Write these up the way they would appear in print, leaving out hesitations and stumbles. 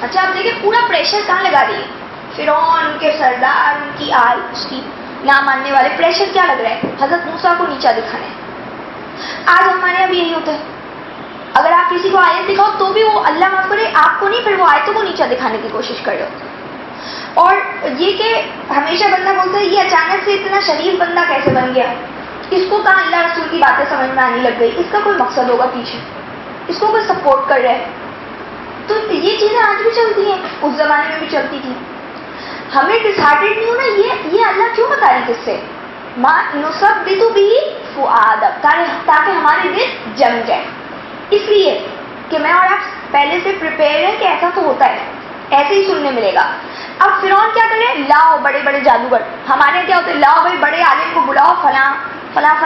اچھا آپ دیکھیں پورا پریشر کہاں لگا رہی ہے فرعون، ان کے سردار، ان کی آل، اس کی نہ ماننے والے، پریشر کیا لگ رہا ہے؟ حضرت موسیٰ کو نیچا دکھانے۔ آج ہمارے یہاں بھی یہی ہوتا ہے، اگر آپ کسی کو آیت دکھاؤ تو بھی وہ اللہ معاف کرے آپ کو نہیں، پھر وہ آیتوں کو نیچا دکھانے کی کوشش کر رہے ہوتے ہیں۔ اور یہ کہ ہمیشہ بندہ بولتا ہے یہ اچانک سے اتنا شریف بندہ کیسے بن گیا، اس کو کہاں اللہ رسول کی باتیں سمجھ میں آنے لگ گئی، اس کا کوئی مقصد ہوگا پیچھے، اس کو کوئی سپورٹ کر رہا ہے۔ تو یہ چیزیں آج بھی چلتی ہیں، اس زمانے میں بھی چلتی تھی۔ ہمیں ڈسہارٹیڈ نہیں ہونا، یہ اللہ کیوں بتا رہی کس سے؟ ماں نثبت بھی فؤادک، تاکہ ہمارے دل جم جائے، اس لیے کہ میں اور آپ پہلے سے پریپیئر ہیں کہ ایسا تو ہوتا ہے، ایسے ہی سننے ملے گا۔ اب فرعون کیا کرے؟ لاؤ بڑے بڑے جادوگر، ہمارے کیا ہوتے ہیں، لاؤ بھائی بڑے عالم کو بلاؤ، فلاں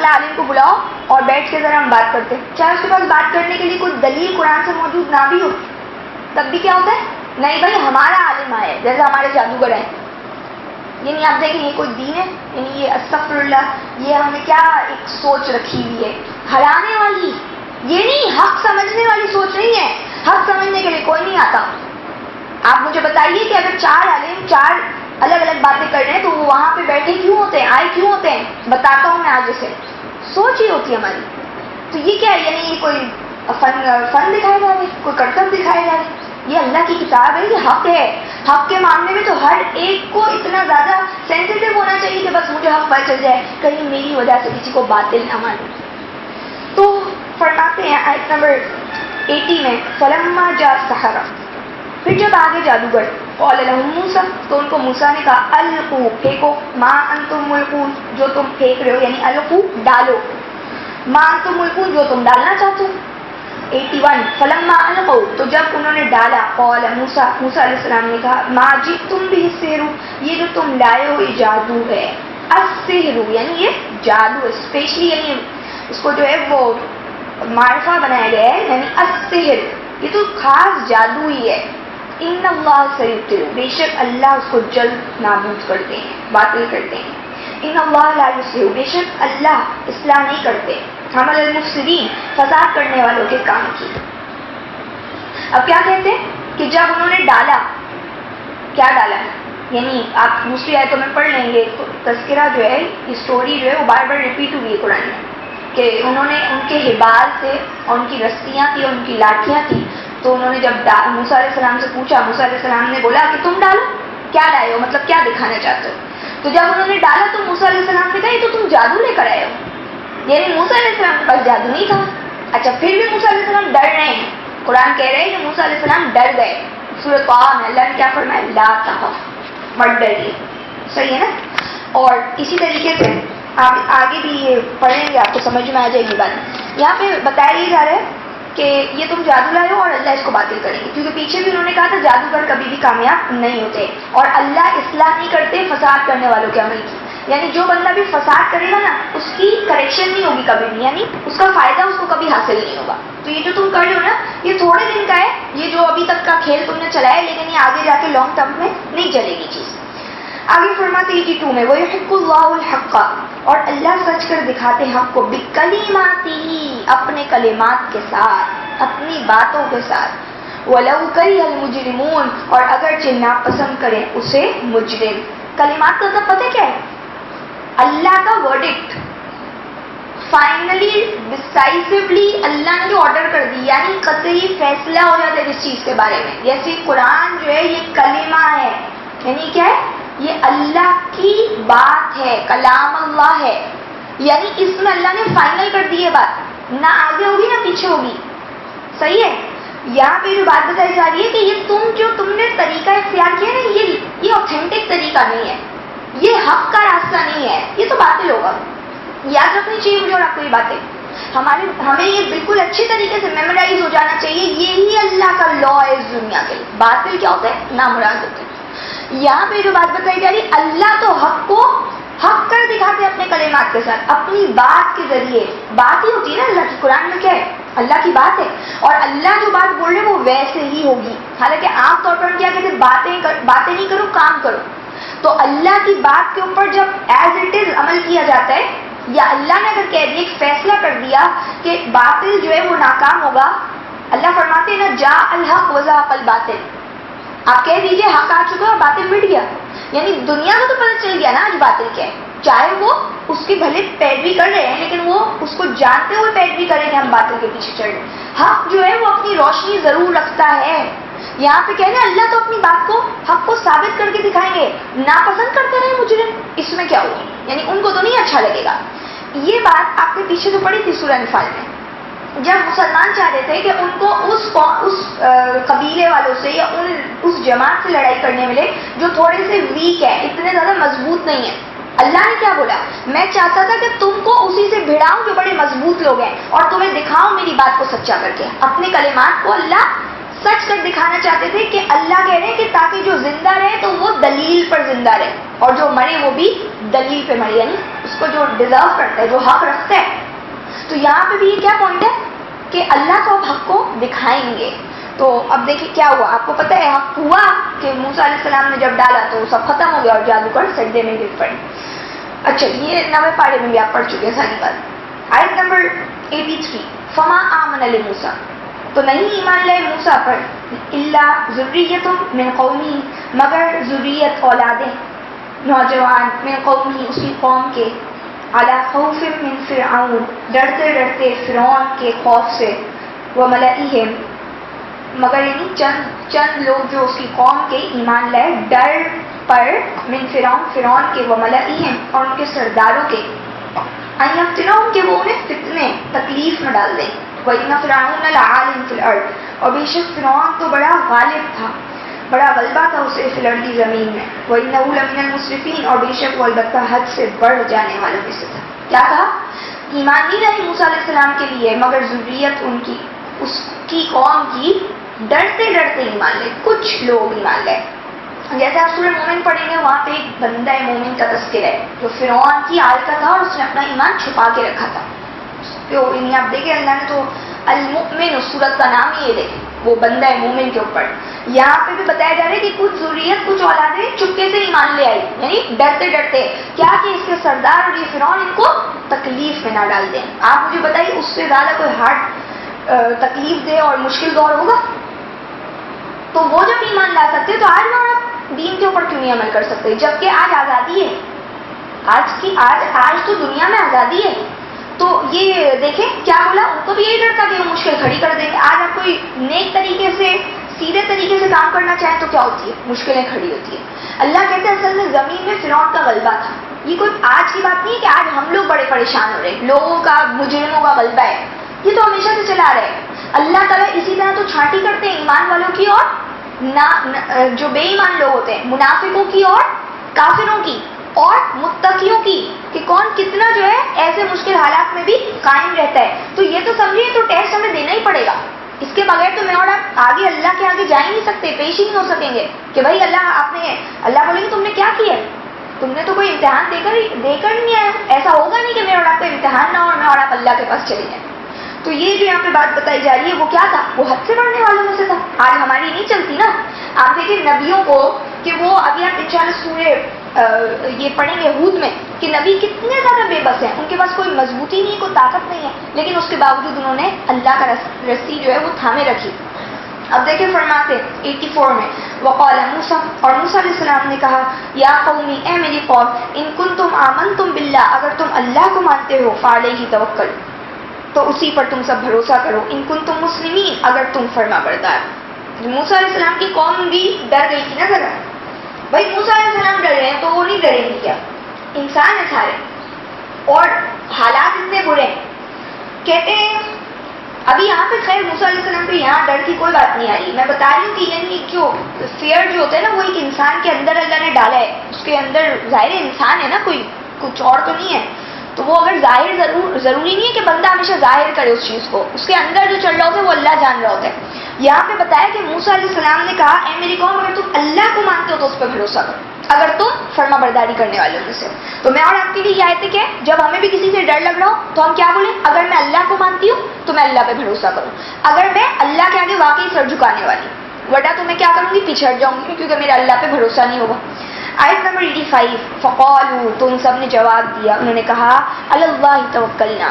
عالم کو بلاؤ اور بیٹھ کے ذرا ہم بات کرتے ہیں، چاہے اس کے پاس بات کرنے کے لیے کوئی دلیل قرآن سے موجود نہ بھی ہو، تب بھی کیا ہوتا ہے؟ نہیں بھائی ہمارا عالم آیا ہے، جیسے ہمارے جادوگر ہیں۔ یعنی آپ دیکھیں یہ کوئی دین ہے؟ یعنی یہ استغفر اللہ، یہ ہم نے کیا ایک سوچ رکھی ہوئی ہے ہرانے والی، یہ نہیں حق سمجھنے والی سوچ نہیں ہے۔ حق سمجھنے کے لیے کوئی نہیں آتا۔ آپ مجھے بتائیے کہ اگر چار عالم چار الگ الگ باتیں کر رہے ہیں تو وہ وہاں پہ بیٹھے کیوں ہوتے ہیں، آئے کیوں ہوتے ہیں؟ بتاتا ہوں میں آگے سے، سوچ ہی ہوتی ہے ہماری۔ تو یہ کیا ہے؟ یعنی یہ کوئی فن دکھایا جا رہا ہے، کوئی کرتب دکھایا جا رہا ہے؟ یہ اللہ کی کتاب ہے، یہ حق ہے۔ حق کے معاملے میں تو ہر ایک کو اتنا زیادہ سینسیٹیو ہونا چاہیے کہ بس مجھے حق پتہ چل جائے، کہیں میری وجہ سے کسی کو باطل نہ مانے۔ تو فرماتے ہیں آیت نمبر 80 میں فلما جاء السحرہ، پھر جب آگے جادوگر، قال لهم موسیٰ، تو ان کو موسیٰ نے کہا القوا، پھینکو، ما انتم ملقون، جو تم پھینک رہے ہو، یعنی القوا ڈالو، ما انتم ملقون، جو تم ڈالنا چاہتے ہو۔ 81 فلما القوا، تو جب انہوں نے ڈالا، قال موسیٰ، موسیٰ علیہ السلام نے کہا ما جئتم به السحر، یہ جو تم لائے ہو یہ جادو ہے۔ السحر یعنی یہ جادو ہے، اسپیشلی یعنی اس کو جو ہے وہ معرفہ بنایا گیا ہے، یعنی السحر، یہ تو خاص جادو ہی ہے۔ ان اللہ سیبطل، بے شک اللہ اس کو جلد نابود کرتے ہیں، باطل کرتے ہیں۔ ان اللہ لا یصلح، بے شک اللہ اصلاح نہیں کرتے، عمل المفسدین، فساد کرنے والوں کے کام کی۔ اب کیا کہتے ہیں کہ جب انہوں نے ڈالا، کیا ڈالا ہے؟ یعنی آپ دوسری آیتوں میں پڑھ لیں گے، تذکرہ جو ہے، یہ اسٹوری جو ہے وہ بار بار ریپیٹ ہوئی ہے قرآن میں، کہ انہوں نے ان کے حبال سے، اور ان کی رسیاں تھیں، ان کی لاٹھیاں تھیں، تو انہوں نے جب موسیٰ علیہ السلام سے پوچھا، موسیٰ علیہ السلام نے بولا کہ تم ڈالو، کیا لائے ہو، مطلب کیا دکھانا چاہتے ہو؟ تو جب انہوں نے ڈالا تو موسیٰ علیہ السلام نے کہا یہ تو تم جادو لے کر آئے ہو، یعنی موسیٰ علیہ السلام کے پاس جادو نہیں تھا۔ اچھا پھر بھی موسیٰ علیہ السلام ڈر رہے ہیں، قرآن کہہ رہے ہیں کہ موسیٰ علیہ السلام ڈر گئے۔ سورۃ طٰہٰ میں اللہ نے کیا فرمایا؟ لا تخف، مت ڈریے، صحیح ہے نا؟ اور اسی طریقے سے آپ آگے بھی یہ پڑھیں گے، آپ کو سمجھ میں آ جائے گی بات۔ یہاں پہ بتایا یہ جا رہا ہے کہ یہ تم جادو لائے ہو اور اللہ اس کو باطل کریں گے، کیونکہ پیچھے بھی انہوں نے کہا تھا جادوگر کبھی بھی کامیاب نہیں ہوتے، اور اللہ اصلاح نہیں کرتے فساد کرنے والوں کے عمل کی۔ یعنی جو بندہ بھی فساد کرے گا نا اس کی کریکشن نہیں ہوگی کبھی بھی، یعنی اس کا فائدہ اس کو کبھی حاصل نہیں ہوگا۔ تو یہ جو تم کر رہے ہو نا یہ تھوڑے دن کا ہے، یہ جو ابھی تک کا کھیل تم نے چلایا، لیکن یہ آگے جا کے لانگ ٹرم میں نہیں چلے گی چیز۔ آگے فرماتے ہیں 82 میں وَيُحِقُّ اللَّهُ الْحَقَّ، اور اللہ سچ کر دکھاتے حق کو، بِكَلِمَاتِهِ، اپنے کلمات کے ساتھ، اپنی باتوں کے ساتھ، وَلَوْ كَرِهَ الْمُجْرِمُونَ، اور اگرچہ ناپسند کریں اسے مجرم۔ کلمات کا مطلب پتہ کیا ہے؟ اللہ کا ورڈکٹ، فائنلی ڈسائسولی اللہ نے جو آرڈر کر دی، یعنی قطعی فیصلہ ہو جاتا ہے جس چیز کے بارے میں۔ جیسے قرآن جو ہے یہ کلمہ ہے، یعنی کیا ہے؟ یہ اللہ کی بات ہے، کلام اللہ ہے، یعنی اس میں اللہ نے فائنل کر دی ہے بات، نہ آگے ہوگی نہ پیچھے ہوگی، صحیح ہے؟ یہاں پہ جو بات بتائی جا رہی ہے کہ یہ تم نے طریقہ اختیار کیا نا، یہ آتھینٹک طریقہ نہیں ہے، یہ حق کا راستہ نہیں ہے، یہ تو باطل ہوگا۔ یاد رکھنی چاہیے مجھے اور آپ کو یہ باتیں، ہمیں یہ بالکل اچھے طریقے سے میمورائز ہو جانا چاہیے، یہی اللہ کا لا ہے اس دنیا کے لیے۔ باطل کیا ہوتا ہے؟ نامراد ہوتا ہے۔ یہاں پہ جو بات بتائی جا رہی ہے، اللہ تو حق کو حق کر دکھاتے اپنے کلمات کے ساتھ، اپنی بات کے ذریعے۔ بات ہی ہوتی ہے نا اللہ کی، قرآن میں کیا ہے؟ اللہ کی بات ہے، اور اللہ جو بات بول رہے ہیں وہ ویسے ہی ہوگی۔ حالانکہ عام طور پر ہم کیا کہتے ہیں؟ باتیں نہیں کرو، کام کرو۔ تو اللہ کی بات کے اوپر جب ایز اٹ از عمل کیا جاتا ہے، یا اللہ نے اگر کہہ دیا، ایک فیصلہ کر دیا کہ باطل جو ہے وہ ناکام ہوگا، اللہ فرماتے ہیں نا جاء الحق وزهق الباطل، آپ کہہ دیجئے حق آ چکا اور باطل مٹ گیا. یعنی دنیا کو تو پتہ چل گیا نا آج باطل کیا ہے, چاہے وہ اس کی بھلے پیروی کر رہے ہیں لیکن وہ اس کو جانتے ہوئے پیروی کریں کہ ہم باطل کے پیچھے چڑھ رہے ہیں. حق جو ہے وہ اپنی روشنی ضرور رکھتا ہے. یہاں پہ کہہ رہے ہیں اللہ تو اپنی بات کو حق کو ثابت کر کے دکھائیں گے, ناپسند کرتے رہے مجرم, اس میں کیا ہوا, یعنی ان کو تو نہیں اچھا لگے گا. یہ بات آپ نے پیچھے تو پڑھی تھی سورہ انفال میں, جب مسلمان چاہتے تھے کہ ان کو اس قبیلے والوں سے یا اس جماعت سے لڑائی کرنے ملے جو تھوڑے سے ویک ہے, اتنے زیادہ مضبوط نہیں ہے. اللہ نے کیا بولا, میں چاہتا تھا کہ تم کو اسی سے بھڑاؤں جو بڑے مضبوط لوگ ہیں اور تمہیں دکھاؤں میری بات کو سچا کر کے. اپنے کلمات کو اللہ سچ کر دکھانا چاہتے تھے کہ اللہ کہہ رہے ہیں کہ تاکہ جو زندہ رہے تو وہ دلیل پر زندہ رہے اور جو مرے وہ بھی دلیل پہ مرے, یعنی اس کو جو ڈیزرو کرتا ہے, جو حق رکھتا ہے. تو یہاں پہ بھی یہ کیا پوائنٹ ہے کہ اللہ کو حق کو دکھائیں گے. تو اب دیکھیں کیا ہوا, آپ کو پتہ ہے حق ہوا کہ موسیٰ علیہ السلام نے جب ڈالا تو سب ختم ہو گیا اور جادوگر سجدے میں گر پڑے. اچھا, یہ 9ویں پارے میں بھی آپ پڑھ چکے ہیں ساری بات. آیت نمبر 83, فما آمن لموسیٰ, تو نہیں ایمان لائے موسیٰ پر, الا ذریۃ من قومی, مگر ذریت اولادیں نوجوان, من قومی اس کی قوم کے, علی خوف من فرعون, ڈرتے ڈرتے فرعون کے خوف سے, وملئہم, مگر یعنی چند لوگ جو اس کی قوم کے ایمان لائے ڈر پر, من فرعون کے, وملئہم اور ان کے سرداروں کے, ان یفتنوہم کہ وہ انہیں فتنے تکلیف میں ڈال دیں. وَإِنَّ فِرْعَوْنَ لَعَالٍ فِي الْأَرْضِ, اور بے شک فرعون تو بڑا غالب تھا, بڑا غلبہ تھا اسے فی الارض زمین میں. وَإِنَّهُ لَمِنَ الْمُسْرِفِينَ, اور بے شک وہ البتہ حد سے بڑھ جانے والوں میں سے تھا. کیا کہا, ایمان نہیں لائی موسیٰ علیہ السلام کے لیے مگر ذریت ان کی, اس کی قوم کی ڈرتے ڈرتے ایمان لائے, کچھ لوگ ایمان لائے. جیسے آپ سورہ مومن پڑھیں گے وہاں پہ ایک بندہ مومن کا تذکرہ ہے جو فرعون کی آل کا تھا اور اس نے اپنا ایمان چھپا کے رکھا تھا. آپ دیکھیں اللہ نے تو المؤمن اس سورت کا نام ہی یہ دیکھیں, وہ بندہ مومن کے اوپر. یہاں پہ بھی بتایا جا رہا ہے کہ کچھ ذریت, کچھ اولادیں چپکے سے ایمان لے آئی, یعنی ڈرتے ڈرتے, کیا کہ اس کے سردار اور یہ فرعون ان کو تکلیف میں نہ ڈال دیں. آپ مجھے بتائیے اس سے زیادہ کوئی ہارڈ تکلیف دے اور مشکل دور ہوگا؟ تو وہ جب ایمان لا سکتے تو آج وہ دین کے اوپر کیوں نہیں عمل کر سکتے, جبکہ آج آزادی ہے. آج تو دنیا میں آزادی ہے. تو یہ دیکھیں کیا بولا, ان کو بھی یہی ڈر تھا کہ وہ مشکل کھڑی کر دیں گے. آج آپ کوئی نیک طریقے سے سیدھے طریقے سے کام کرنا چاہیں تو کیا ہوتی ہے, مشکلیں کھڑی ہوتی ہے. اللہ کہتے ہیں اصل میں زمین میں فرعون کا غلبہ تھا. یہ کوئی آج کی بات نہیں ہے کہ آج ہم لوگ بڑے پریشان ہو رہے ہیں, لوگوں کا مجرموں کا غلبہ ہے, یہ تو ہمیشہ سے چلا رہے ہیں. اللہ تعالیٰ اسی طرح تو چھانٹی کرتے ہیں ایمان والوں کی اور جو بے ایمان لوگ ہوتے ہیں, منافقوں کی اور کافروں کی اور متقیوں کی, کہ کون کتنا جو ہے ایسے مشکل حالات میں بھی قائم رہتا ہے. تو یہ تو سمجھیے تو ٹیسٹ ہمیں دینا ہی پڑے گا, اس کے بغیر تو میں اور آپ آگے اللہ کے آگے جا ہی نہیں سکتے, پیش ہی نہیں ہو سکیں گے کہ بھائی اللہ بولے گی تم نے کیا کیا ہے, تم نے تو کوئی امتحان دے کر نہیں آیا. ایسا ہوگا نہیں کہ میں اور آپ کا امتحان نہ ہو اور میں اور آپ اللہ کے پاس چلے جائیں. تو یہ جو یہاں پہ بات بتائی جا رہی ہے وہ کیا تھا, وہ حد سے بڑھنے والوں میں سے تھا. آج ہماری نہیں چلتی نا. آپ دیکھیں نبیوں کو کہ وہ ابھی آپ انشاءاللہ سورہ یہ پڑھیں گے ہود میں کہ نبی کتنے زیادہ بے بس ہیں, ان کے پاس کوئی مضبوطی نہیں, کوئی طاقت نہیں ہے, لیکن اس کے باوجود انہوں نے اللہ کا رسی جو ہے وہ تھامے رکھی. اب دیکھیں فرماتے 84 میں, وقال موسیٰ, اور موسیٰ علیہ السلام نے کہا, یا قومی, اے میری قوم, ان کنتم آمنتم باللہ, اگر تم اللہ کو مانتے ہو, فعلیہ توکل, تو اسی پر تم سب بھروسہ کرو, ان کنتم مسلمین, اگر تم فرما بردار. موسیٰ علیہ السلام کی قوم بھی ڈر گئی تھی نا ذرا. بھائی موسیٰ علیہ السلام ڈر رہے ہیں تو وہ نہیں ڈریں گے کیا, انسان ہے سارے اور حالات اتنے برے ہیں. کہتے ہیں ابھی یہاں پہ خیر موسیٰ علیہ السلام پہ یہاں ڈر کی کوئی بات نہیں آئی. میں بتا رہی ہوں کہ یعنی جو فیئر جو ہوتا ہے نا وہ ایک انسان کے اندر اللہ نے ڈالا ہے, اس کے اندر ظاہر انسان ہے نا, کوئی کچھ اور تو نہیں ہے. تو وہ اگر ظاہر ضروری نہیں ہے کہ بندہ ہمیشہ ظاہر کرے اس چیز کو, اس کے اندر جو چل رہا ہوتا ہے وہ اللہ جان رہا ہوتا ہے. یہاں پہ بتایا کہ موسیٰ علیہ السلام نے کہا, اے میری قوم, اگر تم اللہ کو مانتے ہو تو اس پہ بھروسہ کرو, اگر تم فرما برداری کرنے والوں میں سے. تو میں اور آپ کے لیے یہ آیت ہے کہ جب ہمیں بھی کسی سے ڈر لگ رہا ہو تو ہم کیا بولیں, اگر میں اللہ کو مانتی ہوں تو میں اللہ پہ بھروسہ کروں, اگر میں اللہ کے آگے واقعی سر جھکانے والی, ورنہ تو میں کیا کروں گی, پیچھے ہٹ جاؤں گی کیونکہ میرا اللہ پہ بھروسہ نہیں ہوگا. آیت نمبر 85, فقالوا, تو ان سب نے جواب دیا, انہوں نے کہا, علی اللہ توکلنا,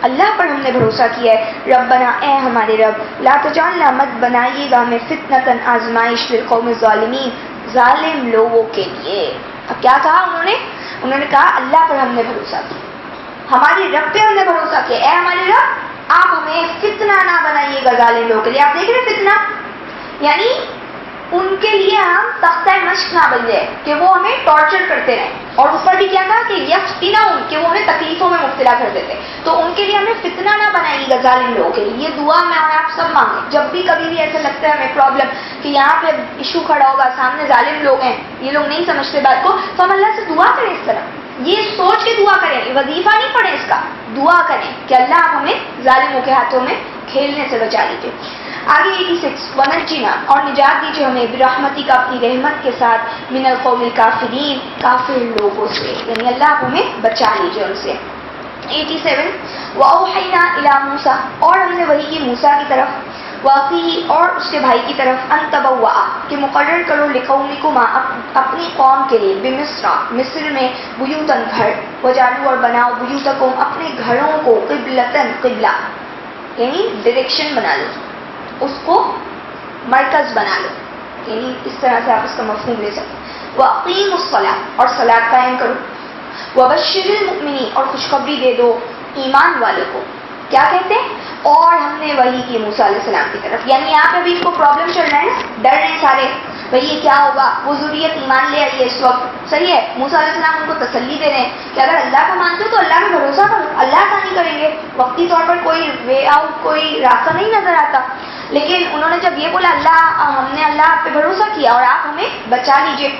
اللہ پر ہم نے بھروسہ کیا ہے. ربنا اے ہمارے رب لا تجعلنا مت بنائیے گا ہمیں فتنۃ آزمائش للقوم الظالمین ظالم لوگوں کے لیے. اب کیا کہا انہوں نے کہا اللہ پر ہم نے بھروسہ کیا, ہمارے رب پہ ہم نے بھروسہ کیا, اے ہمارے رب آپ ہمیں فتنہ نہ بنائیے گا ظالم لوگوں کے لیے. آپ دیکھ رہے فتنہ یعنی ان کے لیے ہم تختہ مشق نہ بن جائے کہ وہ ہمیں ٹارچر کرتے رہیں, اور اوپر بھی کیا کہا کہ یفتنون کہ وہ ہمیں تکلیفوں میں مبتلا کر دیتے, تو ان کے لیے ہمیں فتنہ نہ بنائیے گا ظالم لوگوں کے لیے. یہ دعا میں اور آپ سب مانگیں جب بھی کبھی بھی ایسا لگتا ہے ہمیں پرابلم کہ یہاں پہ ایشو کھڑا ہوگا, سامنے ظالم لوگ ہیں, یہ لوگ نہیں سمجھتے بات کو, تو ہم اللہ سے دعا کریں اس طرح, یہ سوچ کے دعا کریں, وظیفہ نہیں پڑھیں اس کا, دعا کریں کہ اللہ آپ ہمیں ظالموں کے ہاتھوں میں کھیلنے سے بچا لیجیے. آگے 86 ونجینا اور نجات دیجیے ہمیں برحمتی کا اپنی رحمت کے ساتھ من القوم الکافرین کافر لوگوں سے, یعنی اللہ آپ ہمیں بچا لیجیے ان سے. 87 واوحینا الی موسیٰ اور ہم نے وحی کی موسیٰ کی طرف, واقعی اور اس کے بھائی کی طرف, ان تبوا کہ مقرر کرو لقومکما اپنی قوم کے لیے, بمصر مصر میں, بیوتن گھر, وجعلوا اور بناؤ بیوتکم اپنے گھروں کو, قبلتن قبلہ یعنی ڈائریکشن بنا لو, اس کو مرکز بنا لو, یعنی اس طرح سے آپ اس کا مفہوم لے سکتے. وَأَقِيمُوا الصَّلَاةَ اور صلاۃ قائم کرو. وَبَشِّرِ الْمُؤْمِنِينَ اور خوشخبری دے دو ایمان والوں کو. کیا کہتے ہیں؟ اور ہم نے وحی کی موسیٰ علیہ السلام کی طرف, یعنی یہاں پہ بھی اس کو پرابلم چل رہا ہے, ڈر رہے ہیں سارے بھئی یہ کیا ہوگا, وہ ضروریت ایمان لے آئی ہے اس وقت, صحیح ہے. موسیٰ علیہ السلام ان کو تسلی دے رہے ہیں کہ اگر اللہ کو مانتے ہو تو اللہ کا بھروسہ کرو, اللہ کا نہیں کریں گے, وقتی طور پر کوئی وے آؤٹ کوئی راستہ نہیں نظر آتا, لیکن انہوں نے جب یہ بولا اللہ ہم نے اللہ پہ بھروسہ کیا اور آپ ہمیں بچا لیجئے,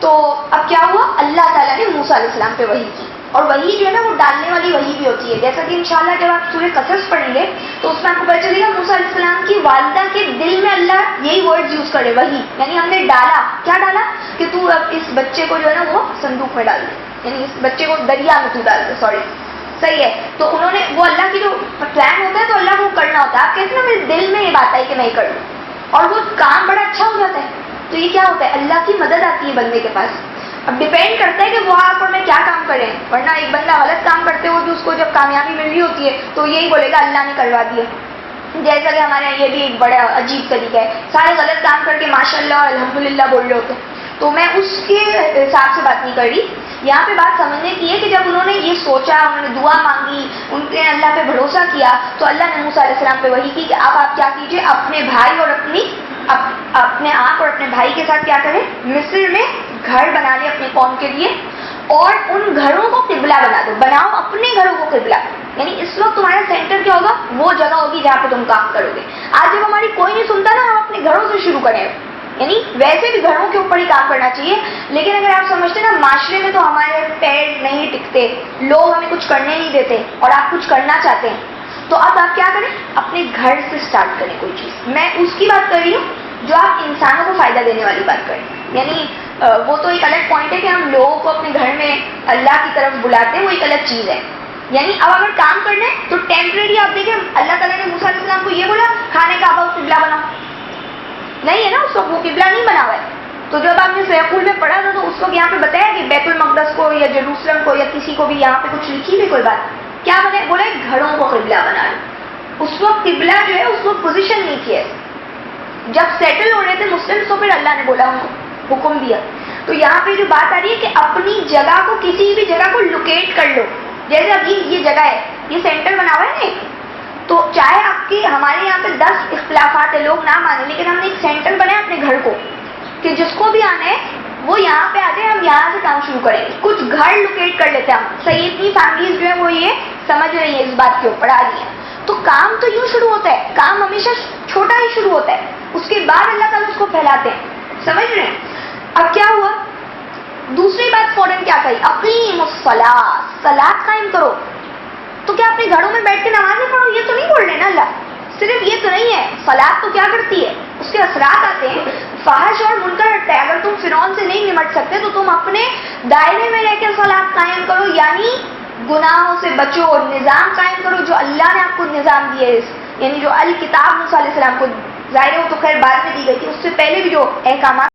تو اب کیا ہوا, اللہ تعالیٰ نے موسیٰ علیہ السلام پہ وحی کی. اور وحی جو ہے نا وہ ڈالنے والی وحی بھی ہوتی ہے, جیسا کہ انشاءاللہ جب آپ سورہ قصص پڑھیں گے تو اس میں آپ کو پتہ چلے گا موسیٰ علیہ السلام کی والدہ کے دل میں اللہ یہی ورڈ یوز کرے, وحی, یعنی ہم نے ڈالا. کیا ڈالا کہ تو اب اس بچے کو جو ہے نا وہ صندوق میں ڈال دے, یعنی اس بچے کو دریا میں تو ڈال دے, سوری صحیح ہے. تو انہوں نے وہ اللہ کی جو پلان ہوتا ہے تو اللہ کو کرنا ہوتا ہے, آپ کہتے ہیں نا میرے دل میں یہ بات آئی کہ میں یہ کر لوں, اور وہ کام بڑا اچھا ہو جاتا ہے. تو یہ کیا ہوتا ہے, اللہ کی مدد آتی ہے بندے کے پاس. اب ڈیپینڈ کرتا ہے کہ وہ آپ اور میں کیا کام کریں, ورنہ ایک بندہ غلط کام کرتے ہوئے بھی اس کو جب کامیابی مل رہی ہوتی ہے تو یہی بولے گا اللہ نے کروا دیا. جیسا کہ ہمارے یہاں یہ بھی ایک بڑا عجیب طریقہ ہے, سارے غلط کام کر کے ماشاء اللہ اور الحمدللہ بول رہے ہوتے. تو میں اس کے حساب سے بات نہیں کر رہی, یہاں پہ بات سمجھنے کی ہے کہ جب انہوں نے یہ سوچا, انہوں نے دعا مانگی, ان نے اللہ پہ بھروسہ کیا, تو اللہ نے موسیٰ علیہ السلام پہ وحی کی کہ آپ کیا کیجئے, اپنے بھائی اور اپنے آپ اور اپنے بھائی کے ساتھ کیا کریں, مصر میں گھر بنا لیں اپنی قوم کے لیے, اور ان گھروں کو قبلہ بنا دو, بناؤ اپنے گھروں کو قبلہ, یعنی اس وقت تمہارا سینٹر کیا ہوگا, وہ جگہ ہوگی جہاں پہ تم کام کرو گے. آج جب ہماری کوئی نہیں سنتا نا, ہم اپنے گھروں سے شروع کریں, یعنی ویسے بھی گھروں کے اوپر ہی کام کرنا چاہیے, لیکن اگر آپ سمجھتے نا معاشرے میں تو ہمارے پیر نہیں ٹکتے, لوگ ہمیں کچھ کرنے نہیں دیتے, اور آپ کچھ کرنا چاہتے ہیں, تو اب آپ کیا کریں, اپنے گھر سے سٹارٹ کریں کوئی چیز. میں اس کی بات کر رہی ہوں جو آپ انسانوں کو فائدہ دینے والی بات کریں, یعنی وہ تو ایک الگ پوائنٹ ہے کہ ہم لوگوں کو اپنے گھر میں اللہ کی طرف بلاتے ہیں, وہ ایک الگ چیز ہے. یعنی اب اگر کام کرنا ہے تو ٹیمپریری آپ دیکھیں, اللہ تعالیٰ نے موسیٰ علیہ السلام کو یہ بولا کھانے کا اب قبلہ بناؤ, نہیں ہے نا اس وقت وہ قبلہ نہیں بنا ہوا ہے. تو جب آپ نے سیفول میں پڑھا تھا تو اس وقت یہاں پہ بتایا کہ بیت المقدس کو یا جیروسلم کو یا کسی کو بھی یہاں پہ کچھ لکھی بھی کوئی بات, کیا بنے, بولے گھروں کو قبلہ بنا لو. اس وقت قبلہ جو ہے اس وقت پوزیشن نہیں تھی ایسے, جب سیٹل ہو رہے تھے مسلم تو پھر اللہ نے بولا ان کو حکم دیا. تو یہاں پہ جو بات آ رہی ہے کہ اپنی جگہ کو, کسی بھی جگہ کو لوکیٹ کر لو. جیسے ابھی یہ جگہ ہے, یہ سینٹر بنا ہوا ہے نا, تو چاہے آپ کی ہمارے یہاں پہ 10 اختلافات ہیں, لوگ نہ مانیں, لیکن ہم نے ایک سینٹر بنایا اپنے گھر کو کہ جس کو بھی آنا ہے وہ یہاں پہ آتے ہیں, ہم یہاں سے کام شروع کریں گے. کچھ گھر لوکیٹ کر لیتے ہیں ہم, صحیح اتنی فیملیز جو ہے وہ یہ سمجھ رہی ہیں اس بات کے اوپر آ رہی ہیں. تو کام تو یوں شروع ہوتا ہے, کام ہمیشہ چھوٹا ہی شروع ہوتا ہے, اس کے بعد اللہ تعالیٰ اس کو پھیلاتے ہیں, سمجھ رہے ہیں. اب کیا ہوا, دوسری بات فوراً کیا کہی, اقیموا الصلاۃ, صلاۃ قائم کرو. تو کیا اپنے گھروں میں بیٹھ کے نمازیں پڑھو, یہ تو نہیں بول رہے نا اللہ, صرف یہ تو نہیں ہے. صلاۃ تو کیا کرتی ہے, اس کے اثرات آتے ہیں, فحش اور منکر ہٹتا ہے. اگر تم فرعون سے نہیں نمٹ سکتے تو تم اپنے دائرے میں رہ کے صلاۃ قائم کرو, یعنی گناہوں سے بچو, نظام قائم کرو جو اللہ نے آپ کو نظام دیے, یعنی جو الکتاب موسیٰ علیہ السلام کو, ظاہر ہو تو خیر بعد میں دی گئی تھی, اس سے پہلے بھی جو احکامات